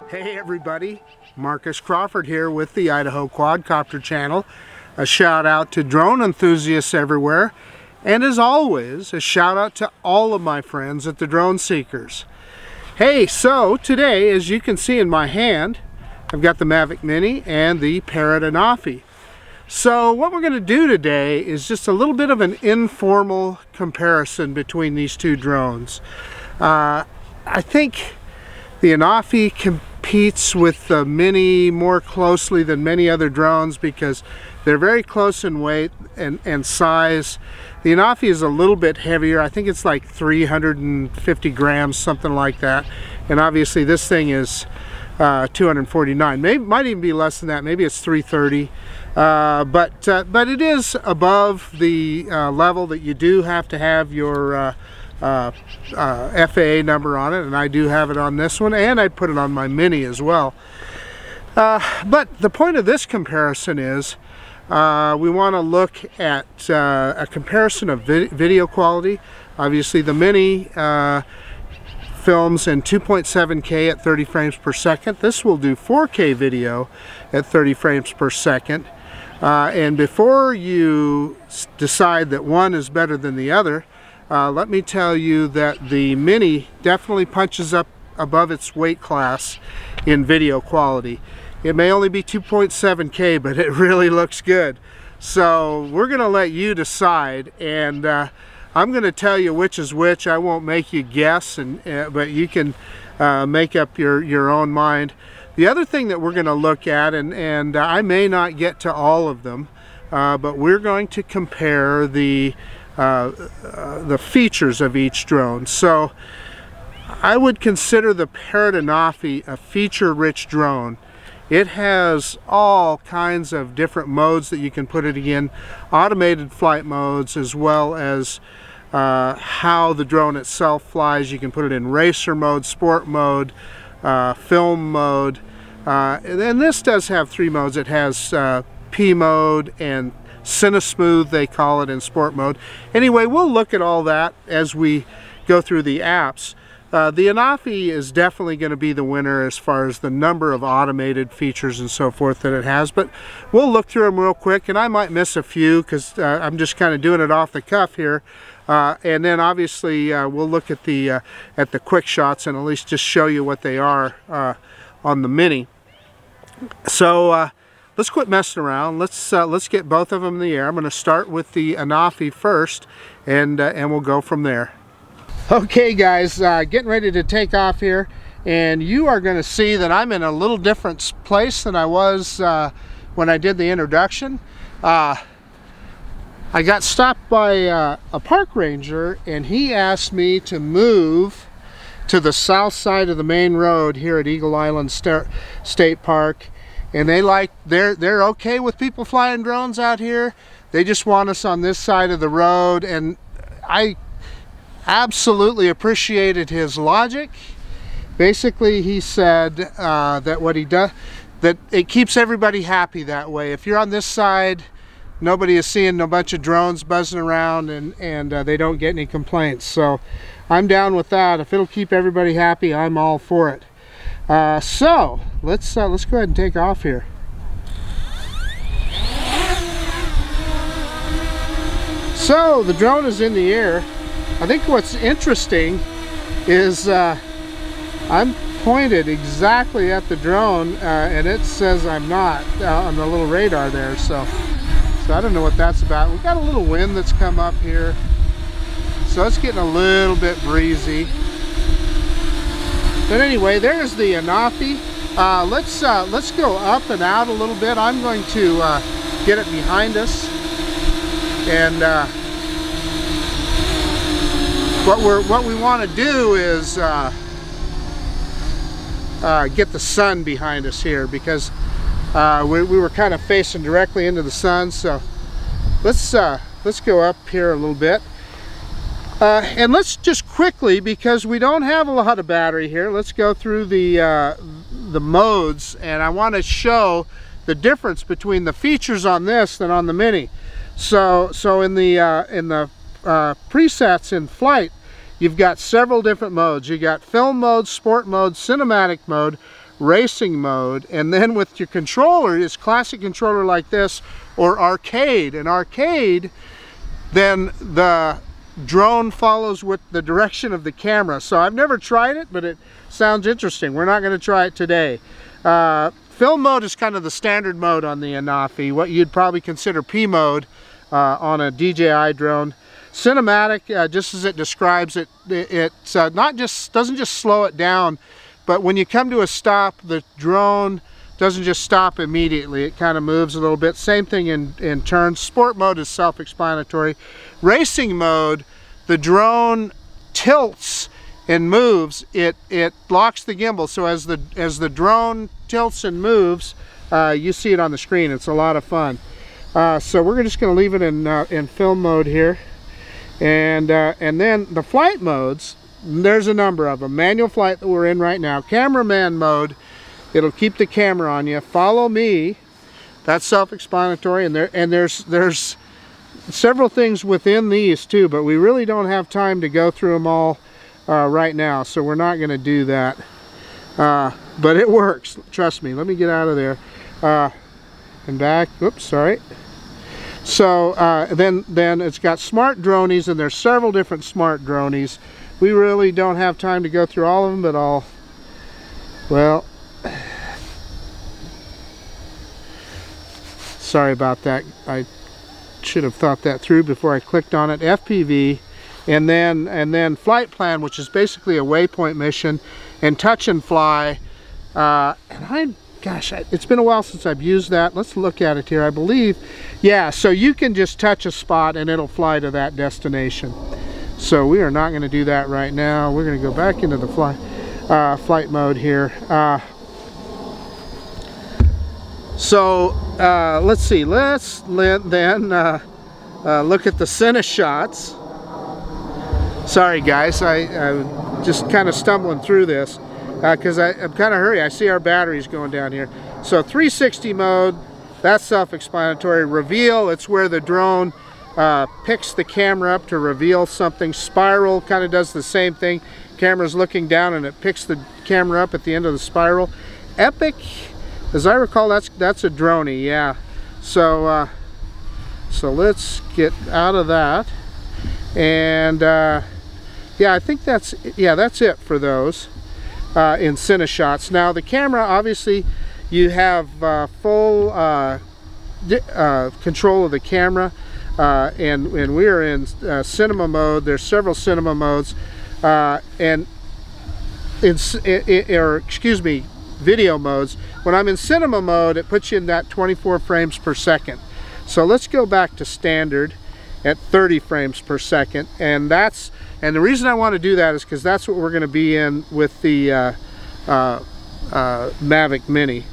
Hey everybody, Marcus Crawford here with the Idaho Quadcopter channel. A shout out to drone enthusiasts everywhere, and as always, a shout out to all of my friends at the Drone Seekers. Hey, so today, as you can see in my hand, I've got the Mavic Mini and the Parrot Anafi. So what we're going to do today is just a little bit of an informal comparison between these two drones. I think the Anafi competes with the Mini more closely than many other drones because they're very close in weight and size. The Anafi is a little bit heavier. I think it's like 350 grams, something like that. And obviously this thing is 249. Might even be less than that. Maybe it's 330. But it is above the level that you do have to have your FAA number on it, and I do have it on this one, and I put it on my Mini as well. But the point of this comparison is we want to look at a comparison of video quality. Obviously the Mini films in 2.7K at 30 frames per second. This will do 4K video at 30 frames per second. And before you decide that one is better than the other, let me tell you that the Mini definitely punches up above its weight class in video quality. It may only be 2.7K, but it really looks good. So we're going to let you decide, and I'm going to tell you which is which. I won't make you guess, but you can make up your own mind. The other thing that we're going to look at, and I may not get to all of them, but we're going to compare the features of each drone. So I would consider the Parrot Anafi a feature-rich drone. It has all kinds of different modes that you can put it in, automated flight modes, as well as how the drone itself flies. You can put it in racer mode, sport mode, film mode, and this does have three modes. It has P mode and Cinesmooth, they call it, in sport mode. Anyway, we'll look at all that as we go through the apps. The Anafi is definitely going to be the winner as far as the number of automated features and so forth that it has, but we'll look through them real quick, and I might miss a few because I'm just kind of doing it off the cuff here. And then obviously we'll look at the quick shots and at least just show you what they are on the Mini. So let's quit messing around. Let's get both of them in the air. I'm going to start with the Anafi first, and we'll go from there. Okay guys, getting ready to take off here, and you are going to see that I'm in a little different place than I was when I did the introduction. I got stopped by a park ranger, and he asked me to move to the south side of the main road here at Eagle Island State Park. And they're okay with people flying drones out here. They just want us on this side of the road, and I absolutely appreciated his logic. Basically, he said that what he does, that it keeps everybody happy that way. If you're on this side, nobody is seeing a bunch of drones buzzing around, and they don't get any complaints. So I'm down with that. If it'll keep everybody happy, I'm all for it. So let's go ahead and take off here. So the drone is in the air. I think what's interesting is I'm pointed exactly at the drone, and it says I'm not on the little radar there. So I don't know what that's about. We've got a little wind that's come up here, so it's getting a little bit breezy. But anyway, there's the Anafi. Let's go up and out a little bit. I'm going to get it behind us, and what we want to do is get the sun behind us here, because we were kind of facing directly into the sun. So let's go up here a little bit. And let's just quickly, because we don't have a lot of battery here, let's go through the modes, and I want to show the difference between the features on this than on the Mini. So in the presets in flight, you've got several different modes. You got film mode, sport mode, cinematic mode, racing mode, and then with your controller, it's classic controller like this, or arcade. In arcade, then the drone follows with the direction of the camera. So I've never tried it, but it sounds interesting. We're not going to try it today. Film mode is kind of the standard mode on the Anafi, what you'd probably consider P mode on a DJI drone. Cinematic, just as it describes it, it's doesn't just slow it down, but when you come to a stop, the drone doesn't just stop immediately. It kind of moves a little bit. Same thing in turns. Sport mode is self-explanatory. Racing mode, the drone tilts and moves. It locks the gimbal, so as the drone tilts and moves, you see it on the screen. It's a lot of fun. So we're just going to leave it in film mode here, and then the flight modes. There's a number of them. Manual flight that we're in right now. Cameraman mode. It'll keep the camera on you. Follow me. That's self-explanatory, and there's several things within these too, but we really don't have time to go through them all right now, so we're not going to do that. But it works. Trust me. Let me get out of there and back. Oops, sorry. So then it's got smart dronies, and there's several different smart dronies. We really don't have time to go through all of them, but well, sorry about that. I should have thought that through before I clicked on it. FPV, and then flight plan, which is basically a waypoint mission, and touch and fly. Gosh, it's been a while since I've used that. Let's look at it here. I believe, yeah, so you can just touch a spot and it'll fly to that destination. So we are not going to do that right now. We're going to go back into the flight mode here. Let's see. Let's then look at the cine shots. Sorry guys, I'm just kind of stumbling through this because I'm kind of hurry. I see our batteries going down here. So 360 mode, that's self-explanatory. Reveal, it's where the drone picks the camera up to reveal something. Spiral kind of does the same thing. Camera's looking down and it picks the camera up at the end of the spiral. Epic, as I recall, that's a droney, yeah. So let's get out of that, and yeah, I think that's it for those in cine shots. Now the camera, obviously, you have full control of the camera. And we are in cinema mode. There's several cinema modes, video modes. When I'm in cinema mode, it puts you in that 24 frames per second. So let's go back to standard at 30 frames per second, and the reason I want to do that is because that's what we're going to be in with the Mavic Mini.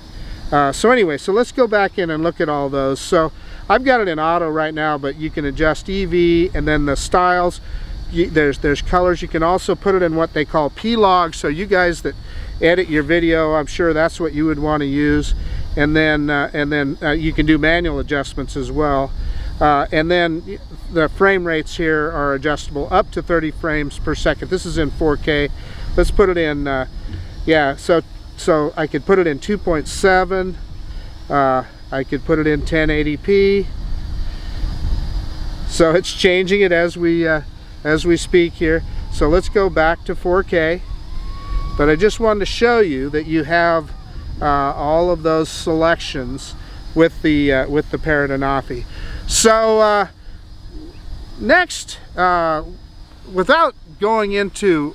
So anyway, so let's go back in and look at all those. So I've got it in auto right now, but you can adjust EV, and then the styles. There's colors. You can also put it in what they call P-log. So you guys that edit your video, I'm sure that's what you would want to use. And then you can do manual adjustments as well. And then the frame rates here are adjustable up to 30 frames per second. This is in 4K. Let's put it in. Yeah. So I could put it in 2.7. I could put it in 1080p. So it's changing it as we speak here. So let's go back to 4K. But I just wanted to show you that you have all of those selections with the Parrot Anafi. So next, without going into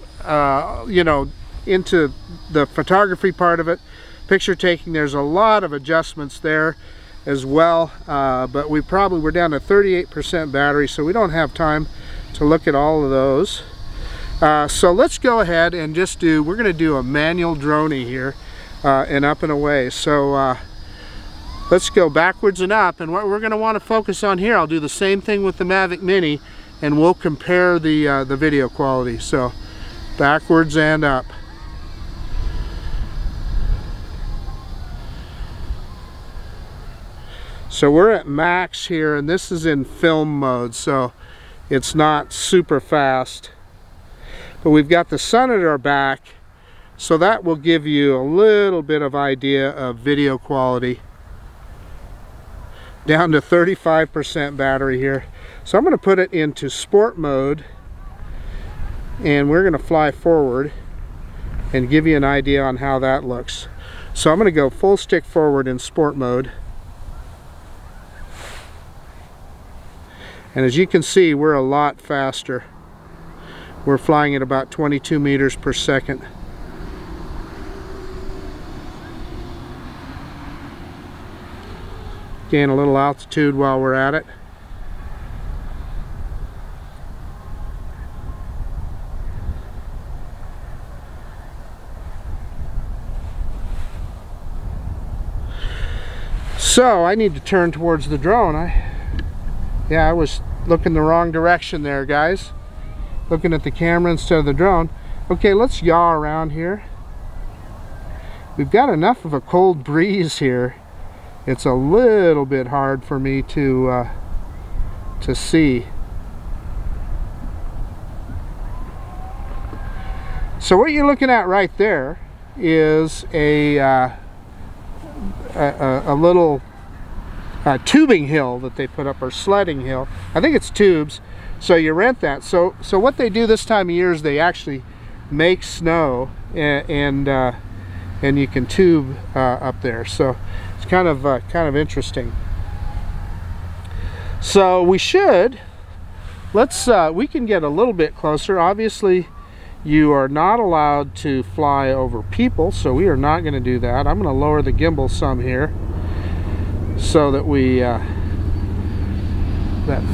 into the photography part of it, picture taking, there's a lot of adjustments there as well, but we're down to 38% battery, so we don't have time to look at all of those. So let's go ahead and just we're going to do a manual droney here, and up and away. So let's go backwards and up, and what we're going to want to focus on here, I'll do the same thing with the Mavic Mini, and we'll compare the video quality. So backwards and up. So we're at max here, and this is in film mode, so it's not super fast. But we've got the sun at our back. So that will give you a little bit of idea of video quality. Down to 35% battery here. So I'm going to put it into sport mode, and we're going to fly forward and give you an idea on how that looks. So I'm going to go full stick forward in sport mode. And as you can see, we're a lot faster. We're flying at about 22 meters per second. Gain a little altitude while we're at it. So I need to turn towards the drone. I was looking the wrong direction there, guys. Looking at the camera instead of the drone. Okay, let's yaw around here. We've got enough of a cold breeze here. It's a little bit hard for me to see. So what you're looking at right there is a little tubing hill that they put up, or sledding hill. I think it's tubes. So you rent that. So what they do this time of year is they actually make snow, and you can tube up there. So it's kind of interesting. So we should, we can get a little bit closer. Obviously you are not allowed to fly over people, so we are not going to do that. I'm going to lower the gimbal some here so that we that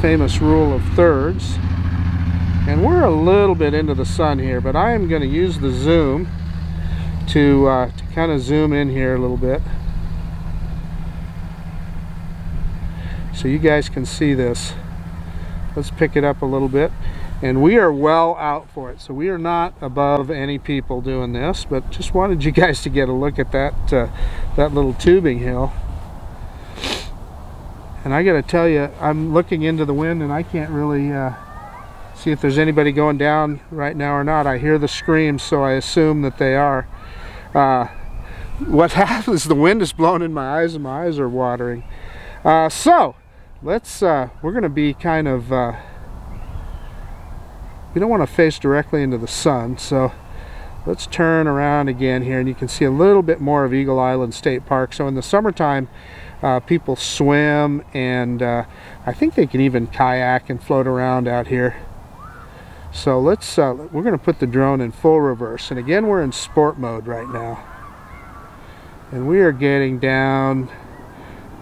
famous rule of thirds. And we're a little bit into the sun here, but I am going to use the zoom to kind of zoom in here a little bit so you guys can see this. Let's pick it up a little bit, and we are well out for it, so we are not above any people doing this, but just wanted you guys to get a look at that that little tubing hill. And I got to tell you, I'm looking into the wind and I can't really see if there's anybody going down right now or not. I hear the screams, so I assume that they are. What happens, the wind is blowing in my eyes and my eyes are watering. So let's we're going to be kind of we don't want to face directly into the sun, so let's turn around again here, and you can see a little bit more of Eagle Island State Park. So in the summertime, people swim, and I think they can even kayak and float around out here. So let's we're going to put the drone in full reverse, and again we're in sport mode right now, and we are getting down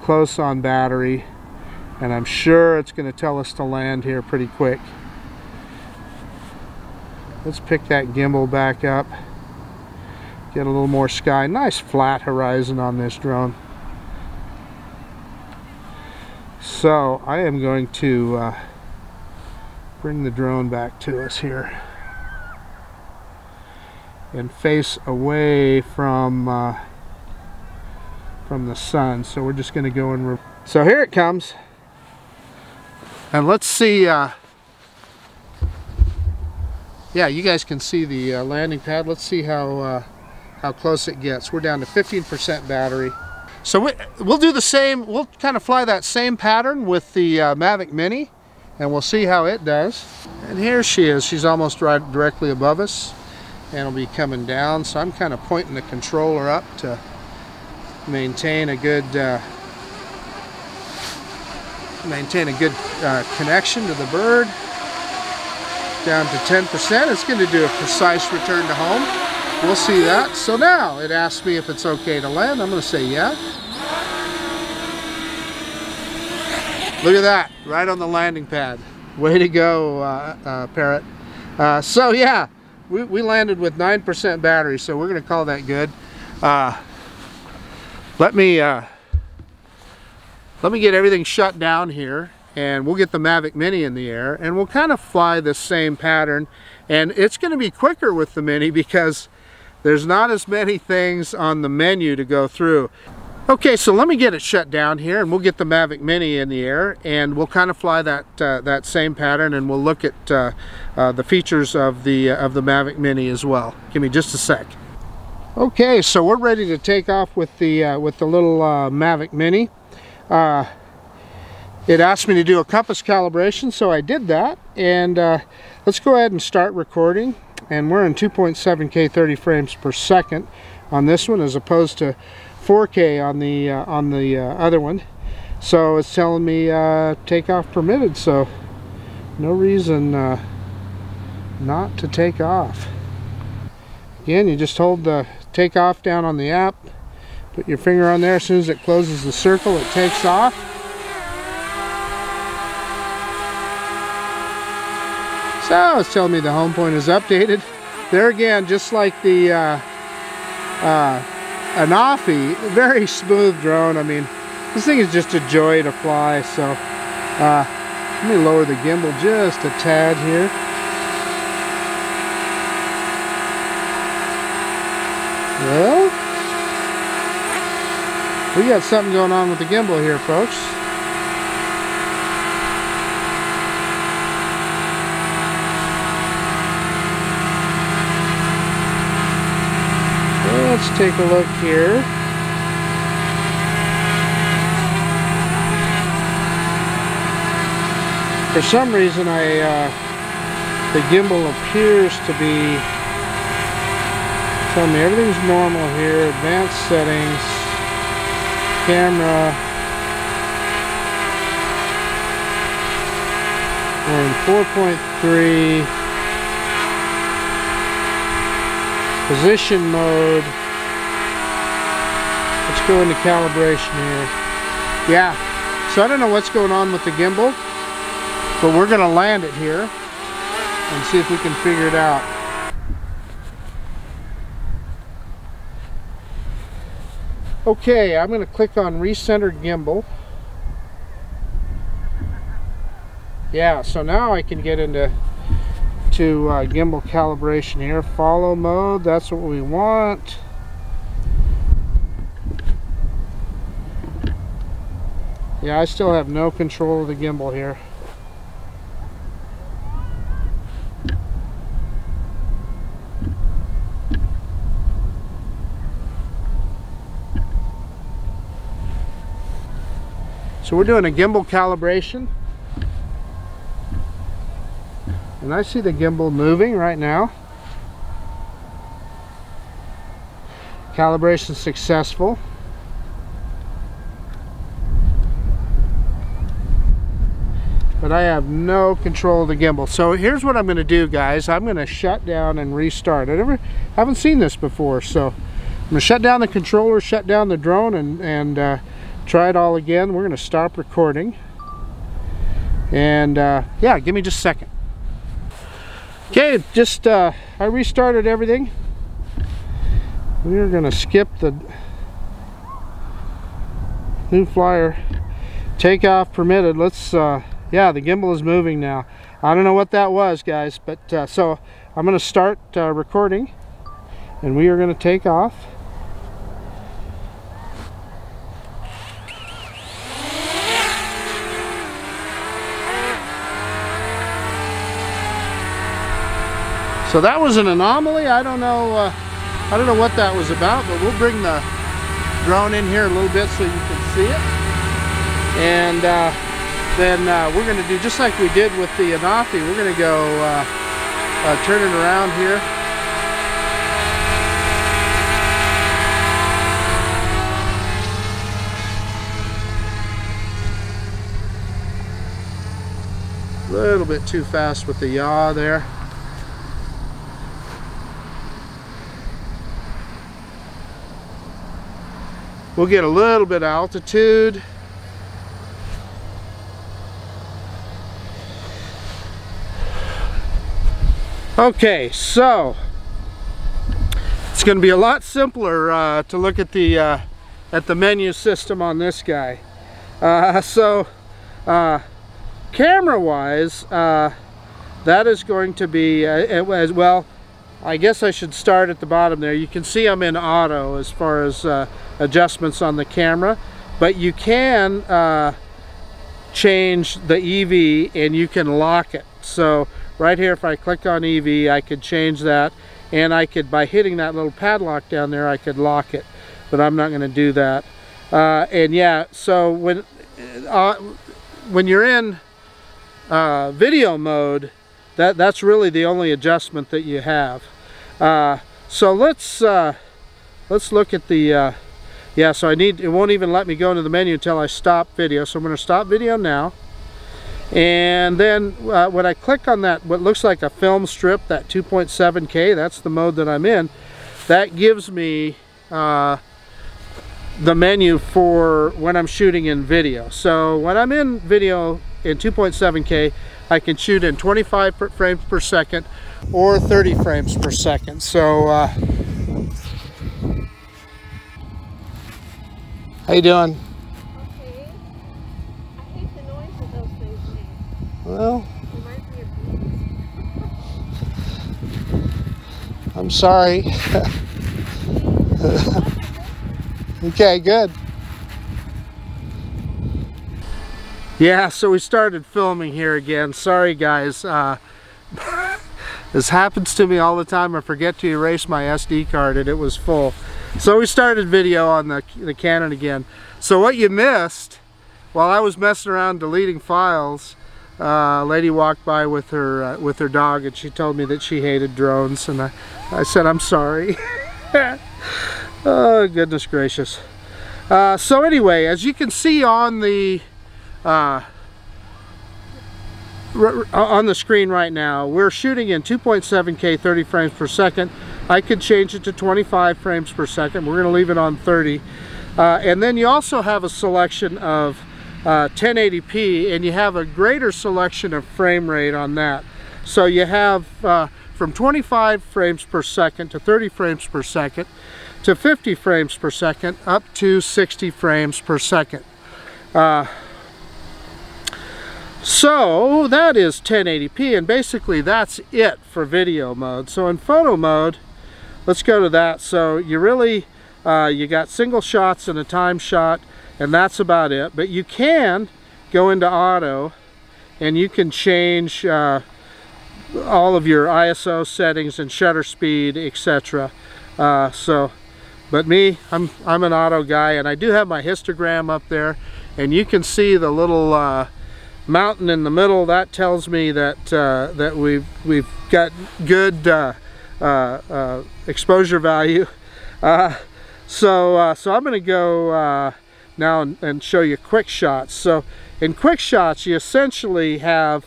close on battery, and I'm sure it's going to tell us to land here pretty quick. Let's pick that gimbal back up, get a little more sky. Nice flat horizon on this drone. So I am going to bring the drone back to us here and face away from the sun. So we're just going to go in. So here it comes, and let's see. Yeah, you guys can see the landing pad. Let's see how close it gets. We're down to 15% battery. So we'll do the same. We'll kind of fly that same pattern with the Mavic Mini, and we'll see how it does. And here she is. She's almost right directly above us, and will be coming down. So I'm kind of pointing the controller up to maintain a good connection to the bird. Down to 10%. It's going to do a precise return to home. We'll see that. So now it asks me if it's okay to land. I'm going to say yeah. Look at that, right on the landing pad. Way to go, Parrot. So yeah, we landed with 9% battery, so we're going to call that good. Let me get everything shut down here, and we'll get the Mavic Mini in the air, and we'll kind of fly the same pattern. And it's going to be quicker with the Mini because there's not as many things on the menu to go through. Okay, so let me get it shut down here, and we'll get the Mavic Mini in the air, and we'll kind of fly that same pattern, and we'll look at the features of the Mavic Mini as well. Give me just a sec. Okay, so we're ready to take off with the little Mavic Mini. It asked me to do a compass calibration, so I did that, and let's go ahead and start recording. And we're in 2.7K 30 frames per second on this one, as opposed to 4K on the other one. So it's telling me takeoff permitted, so no reason not to take off. Again, you just hold the takeoff down on the app, put your finger on there. As soon as it closes the circle, it takes off. So it's telling me the home point is updated. There again, just like the Anafi, very smooth drone. I mean, this thing is just a joy to fly. So let me lower the gimbal just a tad here. Well, we got something going on with the gimbal here, folks. Let's take a look here. For some reason, the gimbal appears to be telling me everything's normal here. Advanced settings, camera. We're in 4.3. Position mode. Let's go into calibration here. Yeah, so I don't know what's going on with the gimbal, but we're going to land it here and see if we can figure it out. Okay, I'm going to click on recenter gimbal. Yeah, so now I can get into gimbal calibration here. Follow mode, that's what we want. Yeah, I still have no control of the gimbal here. So we're doing a gimbal calibration, and I see the gimbal moving right now. Calibration successful. But I have no control of the gimbal. So here's what I'm going to do, guys. I'm going to shut down and restart. I haven't seen this before, so I'm going to shut down the controller, shut down the drone, and try it all again. We're going to stop recording. And yeah, give me just a second. Okay, just I restarted everything. We're going to skip the new flyer. Takeoff permitted. Let's yeah, the gimbal is moving now. I don't know what that was, guys, but so I'm going to start recording, and we are going to take off. So that was an anomaly. I don't know what that was about, but we'll bring the drone in here a little bit so you can see it. And then we're going to do just like we did with the Anafi. We're going to go turn it around here. A little bit too fast with the yaw there. We'll get a little bit of altitude. Okay, so it's going to be a lot simpler to look at the menu system on this guy. Camera-wise, that is going to be as well. I guess I should start at the bottom there. You can see I'm in auto as far as adjustments on the camera, but you can change the EV and you can lock it. So right here, if I click on EV, I could change that, and I could, by hitting that little padlock down there, I could lock it, but I'm not going to do that. And yeah, so when you're in video mode, that's really the only adjustment that you have. So let's look at the yeah, so it won't even let me go into the menu until I stop video, so I'm going to stop video now. And then when I click on that, what looks like a film strip, that 2.7K, that's the mode that I'm in, that gives me the menu for when I'm shooting in video. So when I'm in video in 2.7K, I can shoot in 25 frames per second or 30 frames per second. So how you doing? Okay. I hate the noise that those things make. Well, It reminds me of bees. I'm sorry. Okay, good. Yeah, so we started filming here again. Sorry guys. This happens to me all the time. I forget to erase my SD card and it was full. So we started video on the Canon again. So what you missed, while I was messing around deleting files, a lady walked by with her dog, and she told me that she hated drones, and I said I'm sorry. Oh goodness gracious. So anyway, as you can see on the screen right now, we're shooting in 2.7K 30 frames per second. I could change it to 25 frames per second. We're going to leave it on 30. And then you also have a selection of 1080p, and you have a greater selection of frame rate on that. So you have from 25 frames per second to 30 frames per second to 50 frames per second up to 60 frames per second. So that is 1080p, and basically that's it for video mode. So in photo mode, let's go to that. So you really, you got single shots and a time shot, and that's about it. But you can go into auto, and you can change all of your ISO settings and shutter speed, etc. But me, I'm an auto guy, and I do have my histogram up there, and you can see the little mountain in the middle. That tells me that that we've got good exposure value. So I'm going to go now and show you quick shots. So in quick shots, you essentially have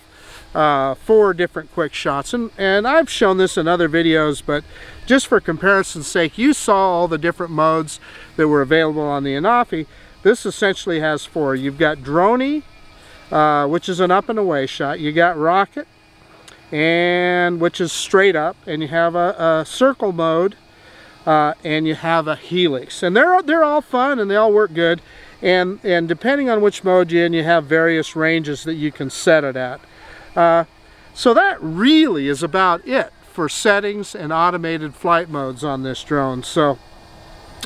4 different quick shots, and I've shown this in other videos, but just for comparison's sake, you saw all the different modes that were available on the Anafi. This essentially has 4. You've got droney, which is an up and away shot. You got rocket, and which is straight up, and you have a circle mode, and you have a helix, and they're all fun and they all work good, and depending on which mode you're in, you have various ranges that you can set it at. So that really is about it for settings and automated flight modes on this drone. So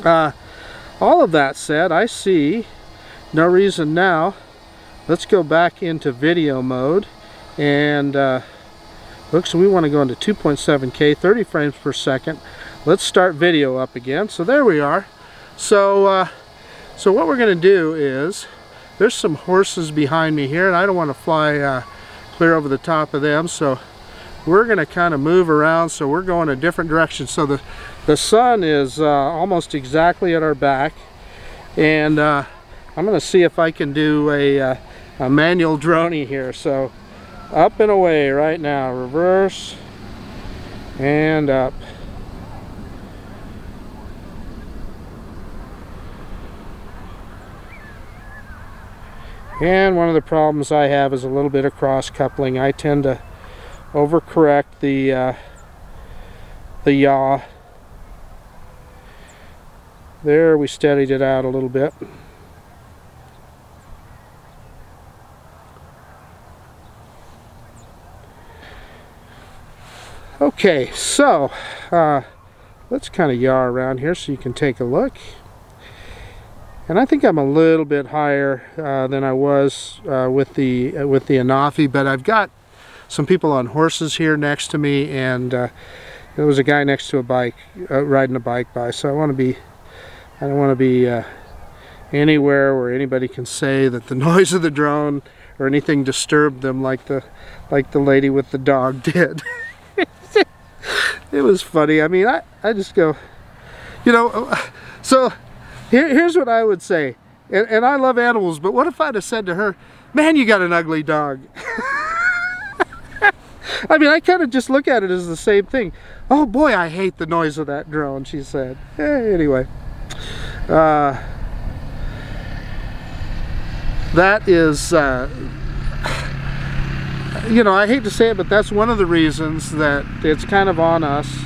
all of that said, I see no reason now. Let's go back into video mode, and look, so we want to go into 2.7K 30 frames per second. Let's start video up again. So there we are. So so what we're going to do is, there's some horses behind me here, and I don't want to fly clear over the top of them, so we're going to kind of move around. So we're going a different direction. So the sun is almost exactly at our back, and I'm going to see if I can do a manual droney here. So up and away right now, reverse and up. And one of the problems I have is a little bit of cross coupling. I tend to overcorrect the yaw. There, we steadied it out a little bit. Okay, so let's kind of yaw around here so you can take a look. And I think I'm a little bit higher than I was with the Anafi, but I've got some people on horses here next to me, and There was a guy next to a bike, riding a bike by, so I don't want to be anywhere where anybody can say that the noise of the drone or anything disturbed them like the lady with the dog did. It was funny. I mean, I just go, you know, so here's what I would say, and I love animals, but what if I'd have said to her, man, you got an ugly dog? I mean, I kind of just look at it as the same thing. Oh boy, I hate the noise of that drone, she said. Anyway, that is, you know, I hate to say it, but that's one of the reasons that it's kind of on us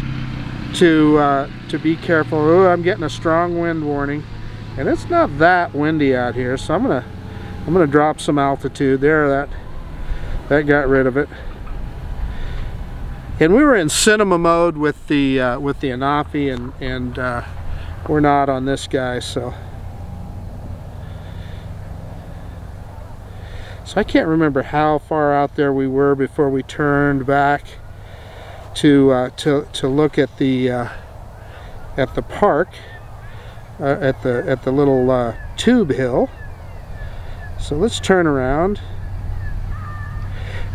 to be careful. Oh, I'm getting a strong wind warning, and it's not that windy out here, so I'm gonna drop some altitude there. That got rid of it. And we were in cinema mode with the Anafi, and we're not on this guy, so I can't remember how far out there we were before we turned back to look at the park, at the little tube hill. So let's turn around.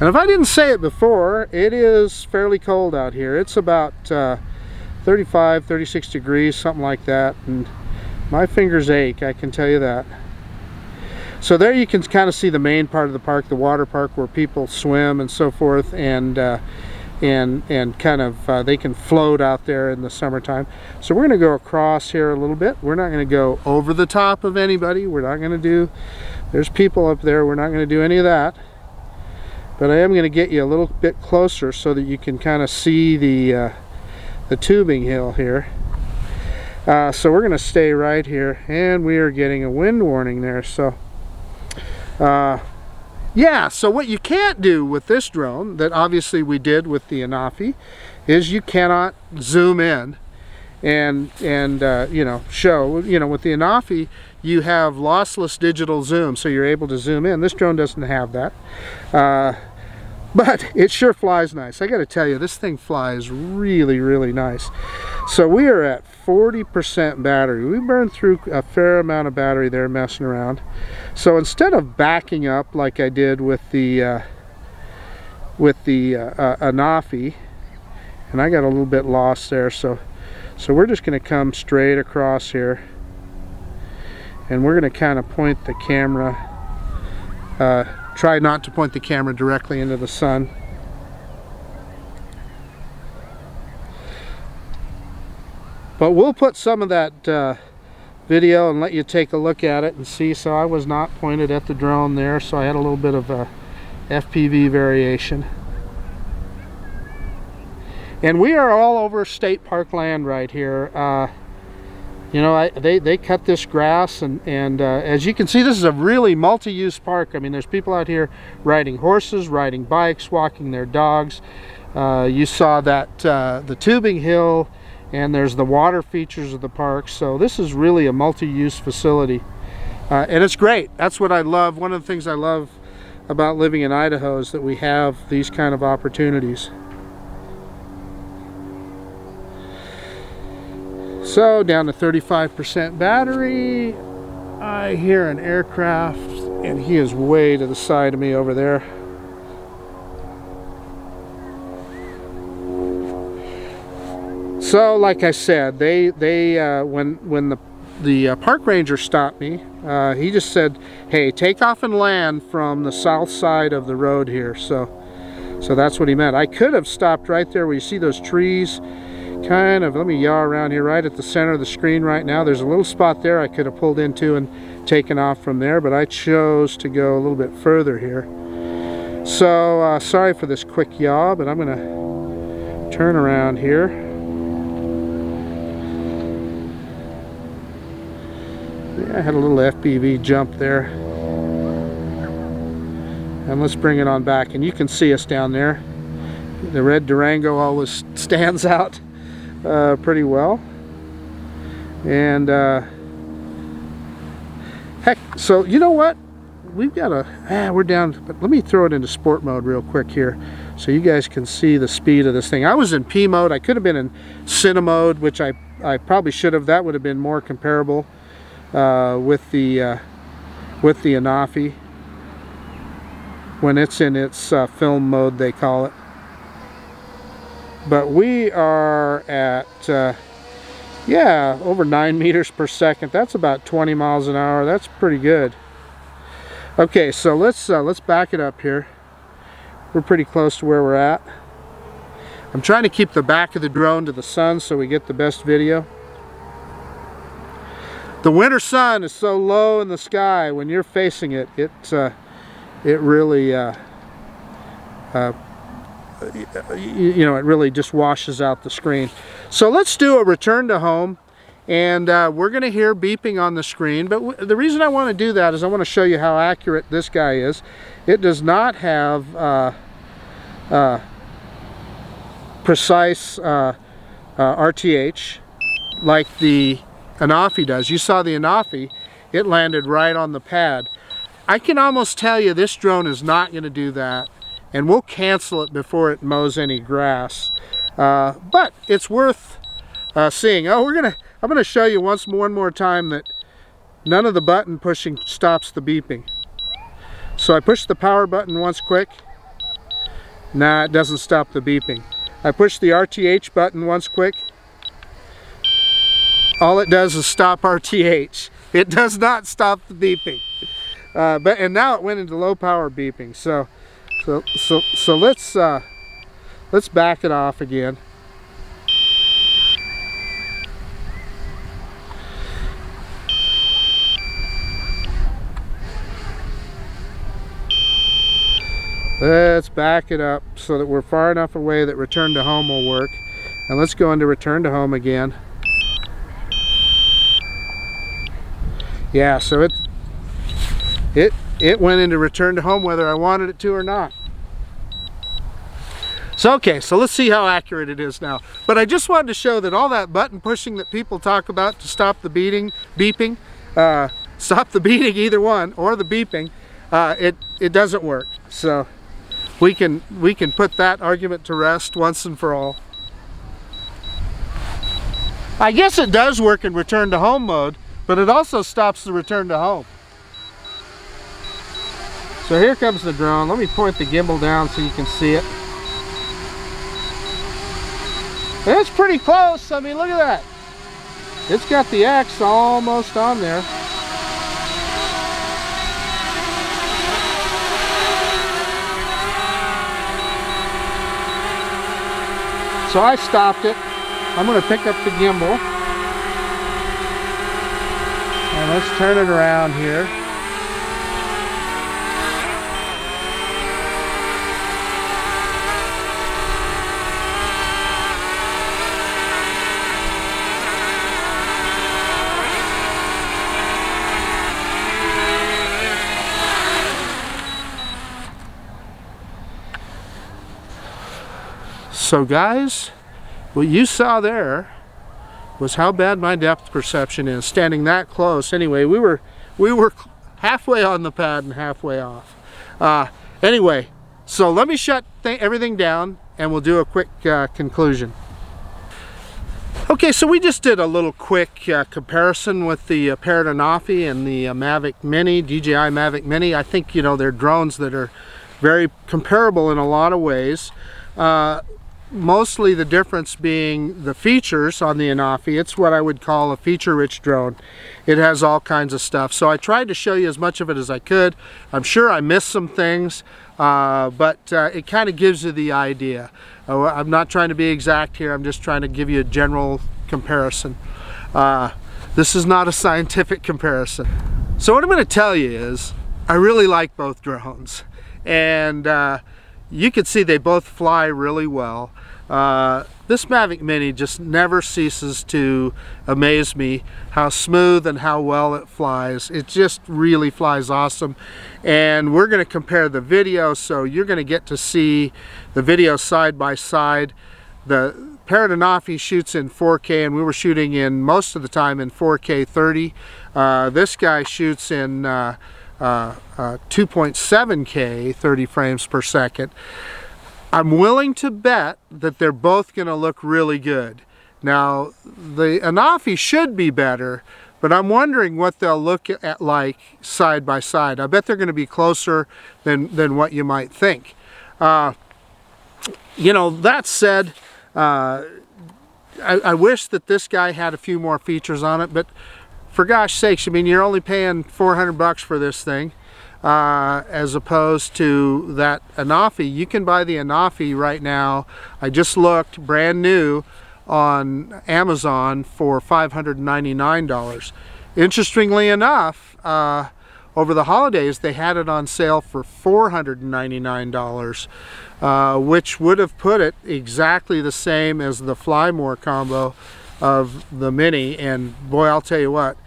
And if I didn't say it before, it is fairly cold out here. It's about 35, 36 degrees, something like that, and my fingers ache, I can tell you that. So there you can kind of see the main part of the park, the water park, where people swim and so forth, and kind of they can float out there in the summertime. So we're going to go across here a little bit. We're not going to go over the top of anybody. We're not going to do, there's people up there, we're not going to do any of that. But I am going to get you a little bit closer so that you can kind of see the tubing hill here. So we're going to stay right here, and we are getting a wind warning there. So yeah, so what you can't do with this drone, that obviously we did with the Anafi, is you cannot zoom in and you know, show. You know, with the Anafi you have lossless digital zoom, so you're able to zoom in. This drone doesn't have that, but it sure flies nice. I got to tell you, this thing flies really, really nice. So we are at 40% battery. We burned through a fair amount of battery there messing around. So instead of backing up like I did with the Anafi, and I got a little bit lost there, so we're just going to come straight across here, and we're going to kind of point the camera, try not to point the camera directly into the sun. But we'll put some of that video and let you take a look at it and see. So I was not pointed at the drone there, so I had a little bit of FPV variation. And we are all over state park land right here. You know, they cut this grass, and as you can see, this is a really multi-use park. I mean, there's people out here riding horses, riding bikes, walking their dogs. You saw that the tubing hill, and there's the water features of the park. So this is really a multi-use facility, and it's great. That's what I love. One of the things I love about living in Idaho is that we have these kind of opportunities. So down to 35% battery. I hear an aircraft, and he is way to the side of me over there. So like I said, when the park ranger stopped me, he just said, hey, take off and land from the south side of the road here. So that's what he meant. I could have stopped right there where you see those trees, kind of, let me yaw around here, right at the center of the screen right now. There's a little spot there I could have pulled into and taken off from there, but I chose to go a little bit further here. So sorry for this quick yaw, but I'm gonna turn around here. Yeah, I had a little FPV jump there. And let's bring it on back, and you can see us down there. The red Durango always stands out pretty well. And heck, so you know what, we've got we're down, but let me throw it into sport mode real quick here so you guys can see the speed of this thing. I was in P mode. I could have been in Cine mode, which I probably should have. That would have been more comparable with the Anafi when it's in its film mode, they call it. But we are at yeah, over 9 meters per second. That's about 20 miles an hour. That's pretty good. Okay, so let's back it up here. We're pretty close to where we're at. I'm trying to keep the back of the drone to the sun so we get the best video. The winter sun is so low in the sky. When you're facing it, it really you know, it really just washes out the screen. So let's do a return to home, and we're going to hear beeping on the screen. But the reason I want to do that is I want to show you how accurate this guy is. It does not have precise RTH like the Anafi does. You saw the Anafi, it landed right on the pad. I can almost tell you this drone is not going to do that, and we'll cancel it before it mows any grass. But it's worth seeing. Oh, I'm gonna show you one more time that none of the button pushing stops the beeping. So I push the power button once quick. Nah, it doesn't stop the beeping. I push the RTH button once quick. All it does is stop RTH. It does not stop the beeping. And now it went into low power beeping. So let's back it off again. Let's back it up so that we're far enough away that return to home will work. And let's go into return to home again. Yeah, so it went into return to home whether I wanted it to or not. So okay, so let's see how accurate it is now. But I just wanted to show that all that button pushing that people talk about to stop the beeping, stop the beating, either one, or the beeping, it doesn't work. So we can put that argument to rest once and for all. I guess it does work in return to home mode, but it also stops the return to home. So here comes the drone. Let me point the gimbal down so you can see it. It's pretty close. I mean, look at that. It's got the X almost on there. So I stopped it. I'm going to pick up the gimbal. And let's turn it around here. So guys, what you saw there was how bad my depth perception is, standing that close. Anyway, we were halfway on the pad and halfway off. Anyway, so let me shut everything down and we'll do a quick conclusion. Okay, so we just did a little quick comparison with the Parrot Anafi and the Mavic Mini, DJI Mavic Mini. I think, you know, they're drones that are very comparable in a lot of ways. Mostly the difference being the features on the Anafi. It's what I would call a feature-rich drone. It has all kinds of stuff. So I tried to show you as much of it as I could. I'm sure I missed some things, but it kind of gives you the idea. I'm not trying to be exact here. I'm just trying to give you a general comparison. This is not a scientific comparison. So what I'm going to tell you is I really like both drones. And you can see they both fly really well. This Mavic Mini just never ceases to amaze me how smooth and how well it flies. It just really flies awesome. And we're going to compare the video, so you're going to get to see the video side by side. The Parrot Anafi shoots in 4K, and we were shooting in most of the time in 4K 30. This guy shoots in 2.7K 30 frames per second. I'm willing to bet that they're both going to look really good. Now, the Anafi should be better, but I'm wondering what they'll look at like side by side. I bet they're going to be closer than what you might think. You know, that said, I wish that this guy had a few more features on it, but for gosh sakes, I mean, you're only paying 400 bucks for this thing, as opposed to that Anafi. You can buy the Anafi right now. I just looked, brand new on Amazon for $599. Interestingly enough, over the holidays they had it on sale for $499, which would have put it exactly the same as the Fly More combo of the Mini. And boy, I'll tell you what,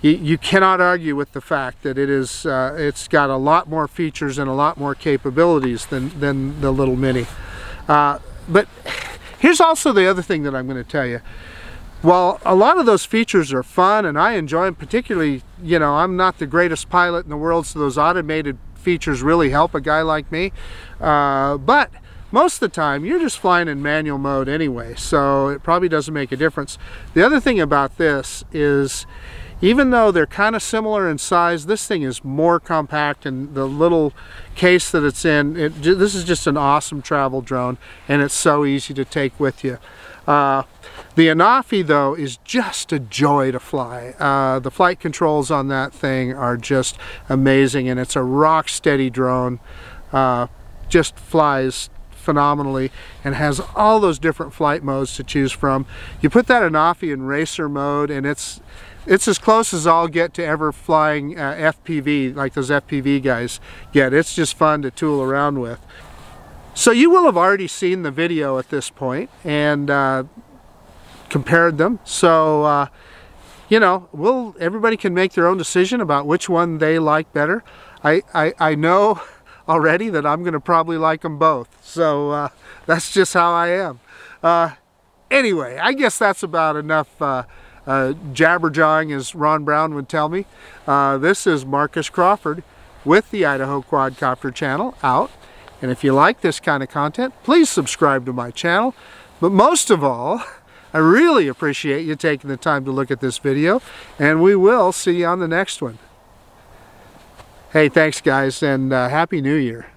you cannot argue with the fact that it is it's got a lot more features and a lot more capabilities than the little Mini. But here's also the other thing that I'm going to tell you. While a lot of those features are fun and I enjoy them, particularly, you know, I'm not the greatest pilot in the world, so those automated features really help a guy like me. But most of the time, you're just flying in manual mode anyway, so it probably doesn't make a difference. The other thing about this is, even though they're kind of similar in size, this thing is more compact, and the little case that it's in, this is just an awesome travel drone, and it's so easy to take with you. The Anafi, though, is just a joy to fly. The flight controls on that thing are just amazing, and it's a rock steady drone. Just flies phenomenally and has all those different flight modes to choose from. You put that Anafi in racer mode, and it's as close as I'll get to ever flying FPV, like those FPV guys get. It's just fun to tool around with. So you will have already seen the video at this point and compared them. So you know, everybody can make their own decision about which one they like better. I know already that I'm going to probably like them both. So that's just how I am. Anyway, I guess that's about enough jabber-jawing, as Ron Brown would tell me. This is Marcus Crawford with the Idaho Quadcopter channel out. And if you like this kind of content, please subscribe to my channel. But most of all, I really appreciate you taking the time to look at this video, and we will see you on the next one. Hey, thanks guys, and Happy New Year.